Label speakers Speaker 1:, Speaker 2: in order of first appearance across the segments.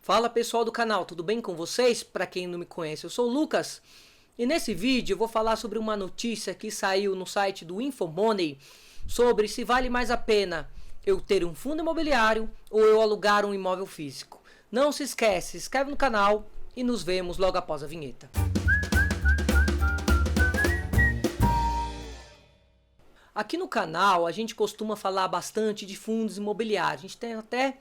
Speaker 1: Fala pessoal do canal, tudo bem com vocês? Para quem não me conhece, eu sou o Lucas e nesse vídeo eu vou falar sobre uma notícia que saiu no site do InfoMoney sobre se vale mais a pena eu ter um fundo imobiliário ou eu alugar um imóvel físico. Não se esquece, se inscreve no canal e nos vemos logo após a vinheta. Aqui no canal a gente costuma falar bastante de fundos imobiliários, a gente tem até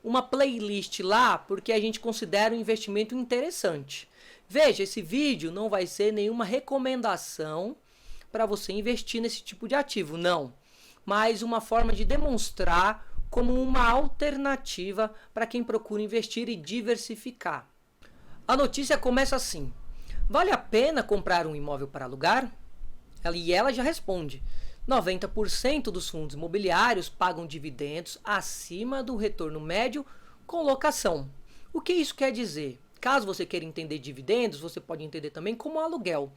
Speaker 1: uma playlist lá porque a gente considera um investimento interessante. Veja, esse vídeo não vai ser nenhuma recomendação para você investir nesse tipo de ativo, não. Mas uma forma de demonstrar como uma alternativa para quem procura investir e diversificar. A notícia começa assim: vale a pena comprar um imóvel para alugar? E ela já responde: 90% dos fundos imobiliários pagam dividendos acima do retorno médio com locação. O que isso quer dizer? Caso você queira entender dividendos, você pode entender também como aluguel.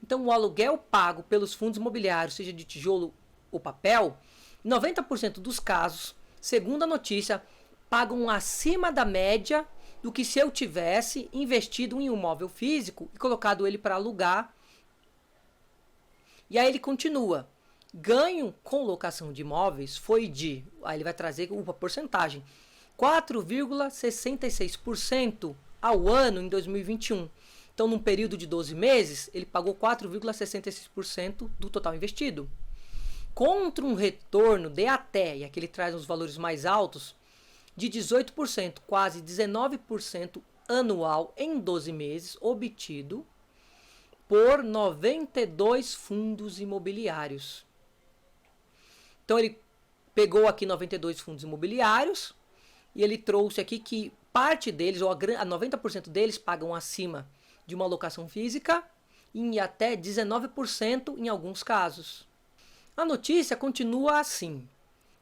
Speaker 1: Então, o aluguel pago pelos fundos imobiliários, seja de tijolo ou papel, 90% dos casos, segundo a notícia, pagam acima da média do que se eu tivesse investido em um imóvel físico e colocado ele para alugar. E aí ele continua: ganho com locação de imóveis foi de, aí ele vai trazer uma porcentagem, 4,66% ao ano em 2021. Então, num período de 12 meses, ele pagou 4,66% do total investido. Contra um retorno de até, e aqui ele traz os valores mais altos, de 18%, quase 19% anual em 12 meses, obtido por 92 fundos imobiliários. Então ele pegou aqui 92 fundos imobiliários e ele trouxe aqui que parte deles, ou a 90% deles, pagam acima de uma locação física e em até 19% em alguns casos. A notícia continua assim: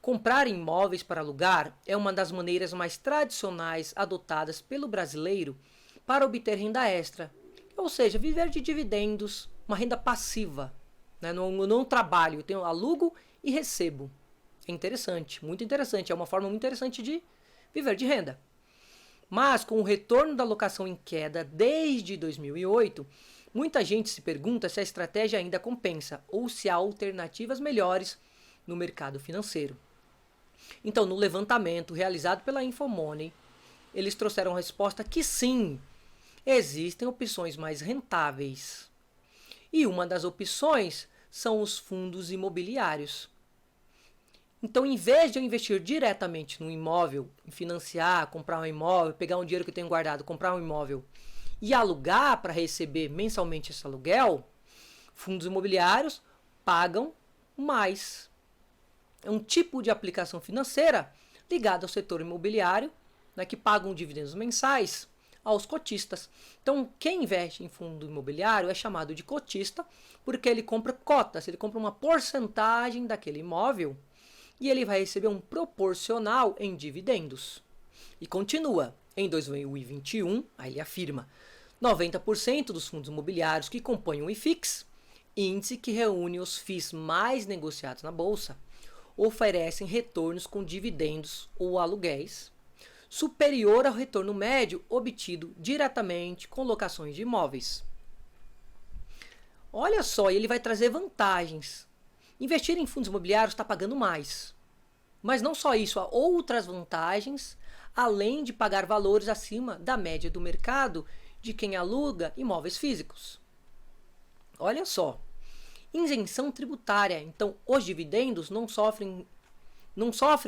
Speaker 1: comprar imóveis para alugar é uma das maneiras mais tradicionais adotadas pelo brasileiro para obter renda extra, ou seja, viver de dividendos, uma renda passiva. Não trabalho, eu tenho alugo e recebo. É interessante, muito interessante, é uma forma muito interessante de viver de renda. Mas com o retorno da locação em queda desde 2008, muita gente se pergunta se a estratégia ainda compensa ou se há alternativas melhores no mercado financeiro. Então, no levantamento realizado pela InfoMoney, eles trouxeram a resposta que sim, existem opções mais rentáveis. E uma das opções são os fundos imobiliários. Então, em vez de eu investir diretamente no imóvel, financiar, comprar um imóvel, pegar um dinheiro que eu tenho guardado, comprar um imóvel e alugar para receber mensalmente esse aluguel, fundos imobiliários pagam mais. É um tipo de aplicação financeira ligada ao setor imobiliário, que pagam dividendos mensais aos cotistas. Então, quem investe em fundo imobiliário é chamado de cotista porque ele compra cotas, ele compra uma porcentagem daquele imóvel e ele vai receber um proporcional em dividendos. E continua, em 2021, aí ele afirma, 90% dos fundos imobiliários que compõem o IFIX, índice que reúne os FIIs mais negociados na bolsa, oferecem retornos com dividendos ou aluguéis superior ao retorno médio obtido diretamente com locações de imóveis. Olha só, ele vai trazer vantagens. Investir em fundos imobiliários está pagando mais. Mas não só isso, há outras vantagens, além de pagar valores acima da média do mercado de quem aluga imóveis físicos. Olha só, isenção tributária. Então, os dividendos não sofrem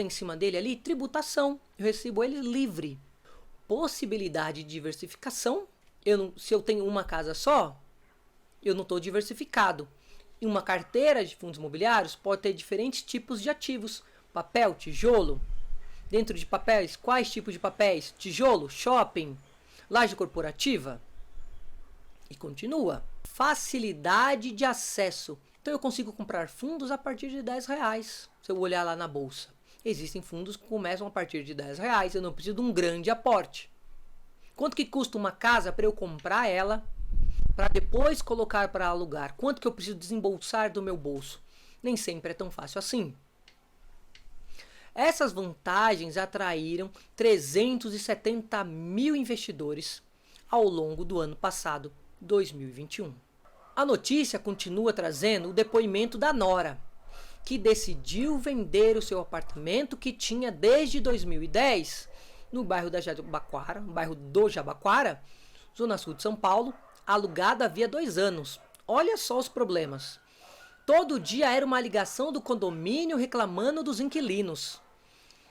Speaker 1: em cima dele ali tributação. Eu recebo ele livre. Possibilidade de diversificação. Se eu tenho uma casa só, eu não estou diversificado. Em uma carteira de fundos imobiliários pode ter diferentes tipos de ativos. Papel, tijolo. Dentro de papéis, quais tipos de papéis? Tijolo, shopping, laje corporativa. E continua. Facilidade de acesso. Então eu consigo comprar fundos a partir de R$10. Se eu olhar lá na bolsa, existem fundos que começam a partir de R$10. Eu não preciso de um grande aporte. Quanto que custa uma casa para eu comprar ela, para depois colocar para alugar? Quanto que eu preciso desembolsar do meu bolso? Nem sempre é tão fácil assim. Essas vantagens atraíram 370 mil investidores ao longo do ano passado, 2021. A notícia continua trazendo o depoimento da Nora, que decidiu vender o seu apartamento que tinha desde 2010 no bairro do Jabaquara, zona sul de São Paulo, alugado havia 2 anos. Olha só os problemas. Todo dia era uma ligação do condomínio reclamando dos inquilinos,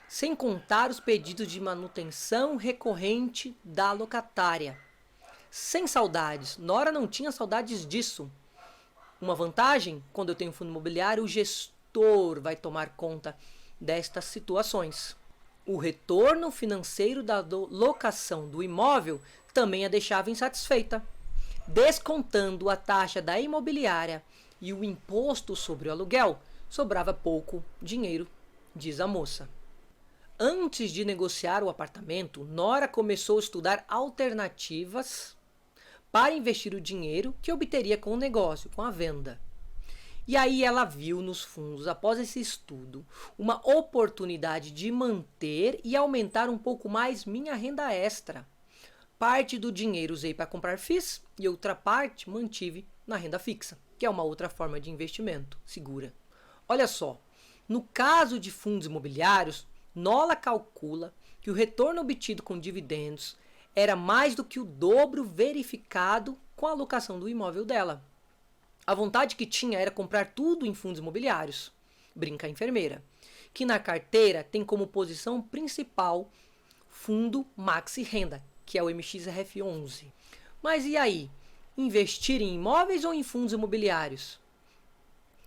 Speaker 1: sem contar os pedidos de manutenção recorrente da locatária. Sem saudades. Nora não tinha saudades disso. Uma vantagem, quando eu tenho fundo imobiliário, o gestor vai tomar conta destas situações. O retorno financeiro da locação do imóvel também a deixava insatisfeita. Descontando a taxa da imobiliária e o imposto sobre o aluguel, sobrava pouco dinheiro, diz a moça. Antes de negociar o apartamento, Nora começou a estudar alternativas para investir o dinheiro que obteria com o negócio, com a venda. E aí ela viu nos fundos, após esse estudo, uma oportunidade de manter e aumentar um pouco mais minha renda extra. Parte do dinheiro usei para comprar FIIs e outra parte mantive na renda fixa, que é uma outra forma de investimento segura. Olha só, no caso de fundos imobiliários, Nora calcula que o retorno obtido com dividendos era mais do que o dobro verificado com a alocação do imóvel dela. A vontade que tinha era comprar tudo em fundos imobiliários, brinca a enfermeira, que na carteira tem como posição principal fundo Maxi Renda, que é o MXRF11. Mas e aí? Investir em imóveis ou em fundos imobiliários?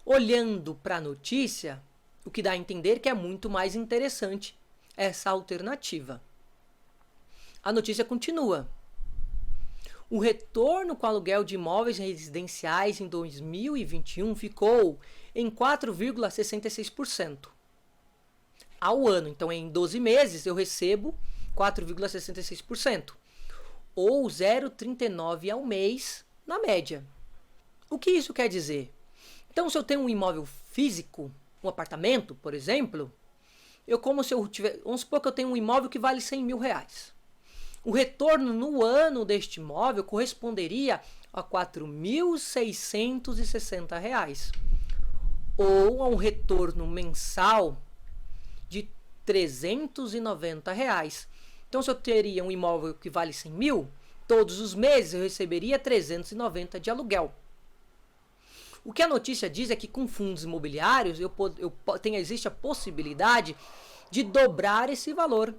Speaker 1: Olhando para a notícia, o que dá a entender que é muito mais interessante essa alternativa. A notícia continua. O retorno com aluguel de imóveis residenciais em 2021 ficou em 4,66% ao ano. Então, em 12 meses, eu recebo 4,66%, ou 0,39 ao mês, na média. O que isso quer dizer? Então, se eu tenho um imóvel físico, um apartamento, por exemplo, vamos supor que eu tenho um imóvel que vale 100 mil reais. O retorno no ano deste imóvel corresponderia a R$ 4.660, ou a um retorno mensal de R$ 390. Então, se eu teria um imóvel que vale 100 mil, todos os meses eu receberia 390 de aluguel. O que a notícia diz é que com fundos imobiliários existe a possibilidade de dobrar esse valor.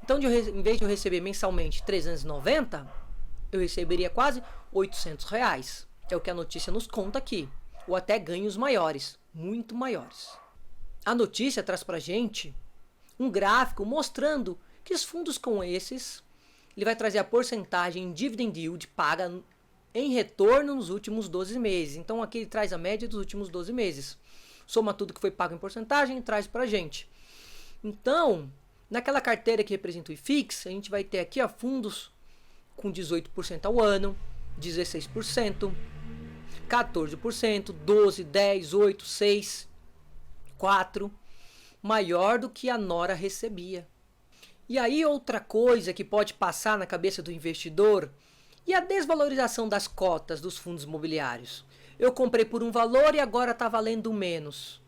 Speaker 1: Então, em vez de eu receber mensalmente 390, eu receberia quase 800 reais. É o que a notícia nos conta aqui. Ou até ganhos maiores, muito maiores. A notícia traz pra gente um gráfico mostrando que os fundos com esses, ele vai trazer a porcentagem dividend yield paga em retorno nos últimos 12 meses. Então, aqui ele traz a média dos últimos 12 meses. Soma tudo que foi pago em porcentagem e traz pra gente. Então, naquela carteira que representa o IFIX, a gente vai ter aqui fundos com 18% ao ano, 16%, 14%, 12%, 10%, 8%, 6%, 4%, maior do que a Nora recebia. E aí outra coisa que pode passar na cabeça do investidor e a desvalorização das cotas dos fundos imobiliários. Eu comprei por um valor e agora está valendo menos,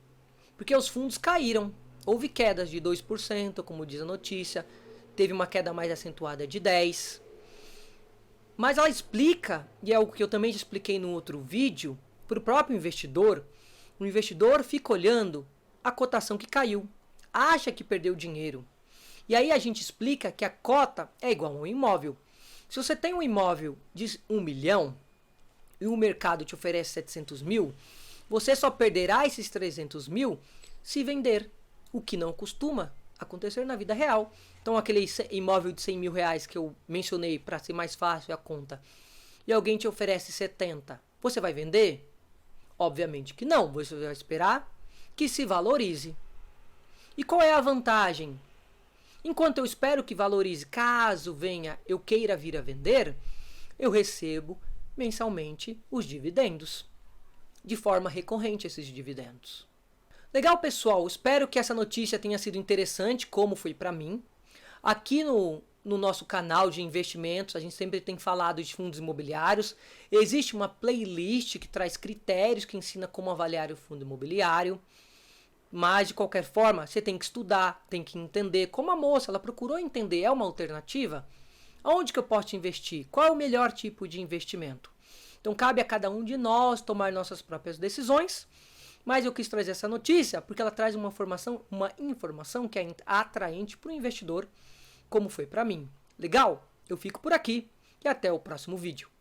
Speaker 1: porque os fundos caíram. Houve quedas de 2%, como diz a notícia, teve uma queda mais acentuada de 10%. Mas ela explica, e é algo que eu também já expliquei no outro vídeo, para o próprio investidor. O investidor fica olhando a cotação que caiu, acha que perdeu dinheiro. E aí a gente explica que a cota é igual a um imóvel. Se você tem um imóvel de 1 milhão e o mercado te oferece 700 mil, você só perderá esses 300 mil se vender. O que não costuma acontecer na vida real. Então, aquele imóvel de 100 mil reais que eu mencionei para ser mais fácil a conta, e alguém te oferece 70, você vai vender? Obviamente que não, você vai esperar que se valorize. E qual é a vantagem? Enquanto eu espero que valorize, caso venha eu queira vir a vender, eu recebo mensalmente os dividendos, de forma recorrente esses dividendos. Legal, pessoal? Espero que essa notícia tenha sido interessante, como foi para mim. Aqui no nosso canal de investimentos, a gente sempre tem falado de fundos imobiliários. Existe uma playlist que traz critérios que ensina como avaliar o fundo imobiliário. Mas, de qualquer forma, você tem que estudar, tem que entender. Como a moça, ela procurou entender, é uma alternativa? Aonde que eu posso investir? Qual é o melhor tipo de investimento? Então, cabe a cada um de nós tomar nossas próprias decisões. Mas eu quis trazer essa notícia porque ela traz uma informação que é atraente para o investidor, como foi para mim. Legal? Eu fico por aqui e até o próximo vídeo.